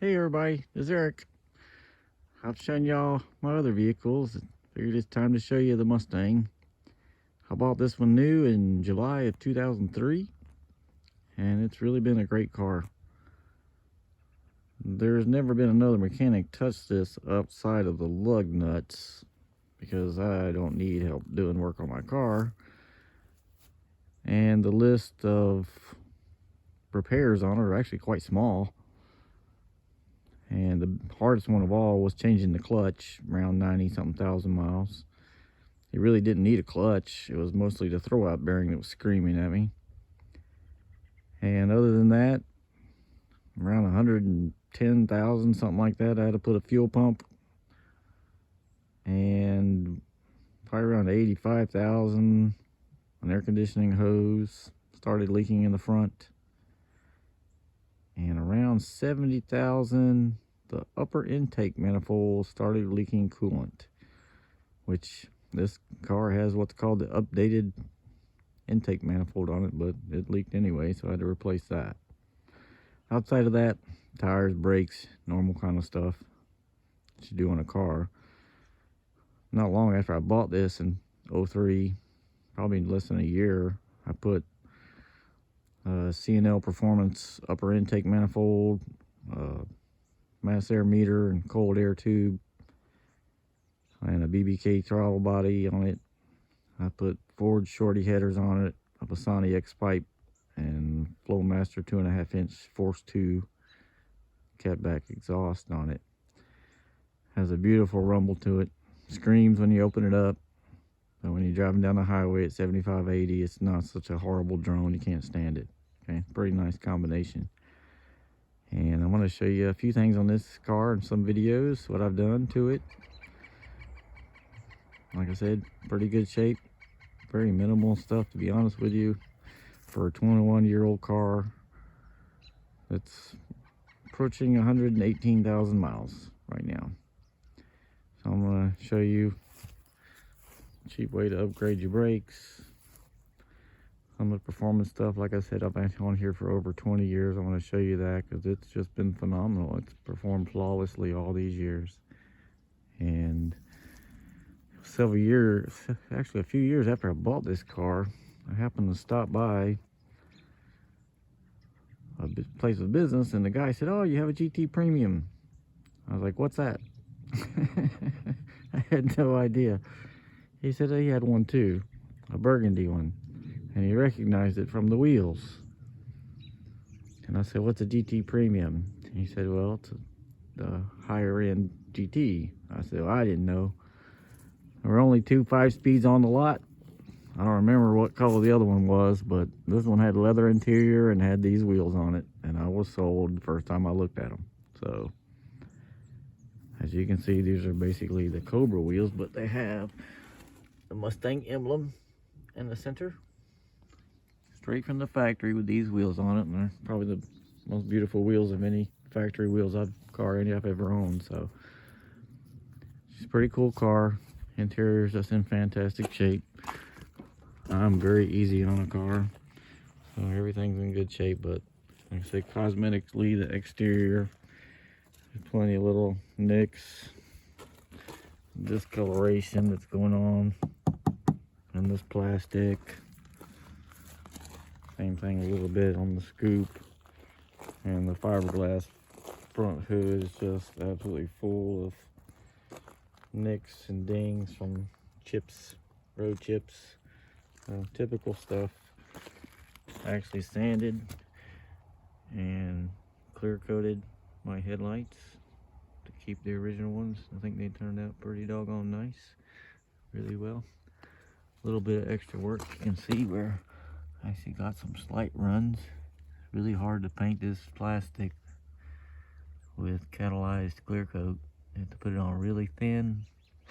Hey everybody, it's Eric. I've shown y'all my other vehicles. Figured it's time to show you the Mustang. I bought this one new in July of 2003, and it's really been a great car. There's never been another mechanic touch this outside of the lug nuts because I don't need help doing work on my car. And the list of repairs on it are actually quite small. And the hardest one of all was changing the clutch, around 90 something thousand miles. It really didn't need a clutch. It was mostly the throwout bearing that was screaming at me. And other than that, around 110,000, something like that, I had to put a fuel pump. And probably around 85,000, an air conditioning hose started leaking in the front. And around 70,000, the upper intake manifold started leaking coolant, which this car has what's called the updated intake manifold on it, but it leaked anyway, so I had to replace that. Outside of that, tires, brakes, normal kind of stuff that you do on a car. Not long after I bought this in 03, probably less than a year, I put C&L Performance upper intake manifold, mass air meter and cold air tube, and a BBK throttle body on it. I put Ford shorty headers on it, a Bassani X pipe, and Flowmaster 2.5-inch Force 2 catback exhaust on it. Has a beautiful rumble to it. Screams when you open it up. But when you're driving down the highway at 75, 80, it's not such a horrible drone. You can't stand it. Okay, pretty nice combination. And I'm going to show you a few things on this car and some videos, what I've done to it. Like I said, pretty good shape. Very minimal stuff, to be honest with you, for a 21-year-old car that's approaching 118,000 miles right now. So I'm going to show you a cheap way to upgrade your brakes. Some of the performance stuff, like I said, I've been on here for over 20 years. I want to show you that because it's just been phenomenal. It's performed flawlessly all these years. And several years, actually a few years after I bought this car, I happened to stop by a place of business, and the guy said, "Oh, you have a GT Premium." I was like, "What's that?" I had no idea. He said he had one too, a burgundy one, and he recognized it from the wheels. And I said, "What's a GT Premium?" And he said, "Well, it's the higher end GT." I said, "Well, I didn't know. There were only 2 5-speeds on the lot. I don't remember what color the other one was, but this one had leather interior and had these wheels on it, and I was sold the first time I looked at them." So, as you can see, these are basically the Cobra wheels, but they have the Mustang emblem in the center, straight from the factory with these wheels on it, and they're probably the most beautiful wheels of any factory wheels I've ever owned. So, it's a pretty cool car. Interior's just in fantastic shape. I'm very easy on a car, so everything's in good shape. But like I say, cosmetically, the exterior, there's plenty of little nicks, discoloration that's going on in this plastic. Same thing a little bit on the scoop, and the fiberglass front hood is just absolutely full of nicks and dings from chips, road chips. Typical stuff. Actually sanded and clear coated my headlights to keep the original ones. I think they turned out pretty doggone nice, really well. A little bit of extra work, you can see where I actually got some slight runs. Really hard to paint this plastic with catalyzed clear coat. You have to put it on really thin.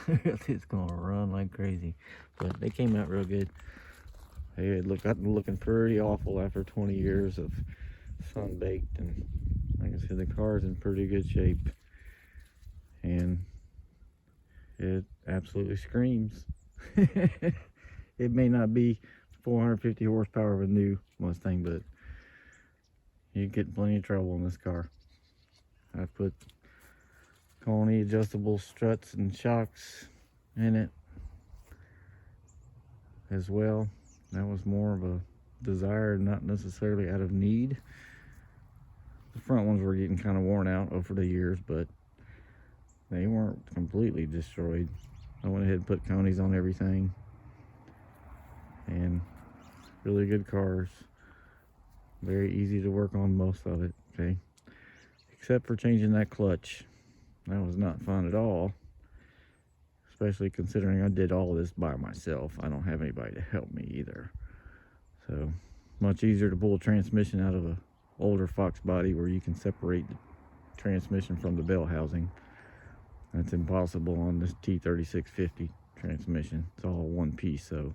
It's gonna run like crazy, but they came out real good. They got looking pretty awful after 20 years of sun baked, and like I said, the car's in pretty good shape, and it absolutely screams. It may not be 450 horsepower of a new Mustang, but you get plenty of trouble in this car. I've put Coney adjustable struts and shocks in it as well. That was more of a desire, not necessarily out of need. The front ones were getting kind of worn out over the years, but they weren't completely destroyed. I went ahead and put Coneys on everything, and really good cars. Very easy to work on most of it, okay? Except for changing that clutch. That was not fun at all, especially considering I did all of this by myself. I don't have anybody to help me either. So, much easier to pull a transmission out of a older Fox body where you can separate the transmission from the bell housing. That's impossible on this T3650 transmission. It's all one piece, so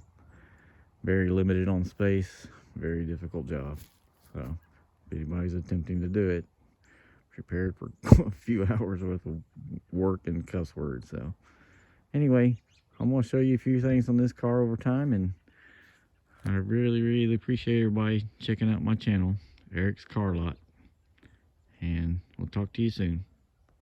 very limited on space, very difficult job. So if anybody's attempting to do it, prepared for a few hours worth of work and cuss words. So anyway, I'm going to show you a few things on this car over time, and I really appreciate everybody checking out my channel, Eric's Car Lot, and we'll talk to you soon.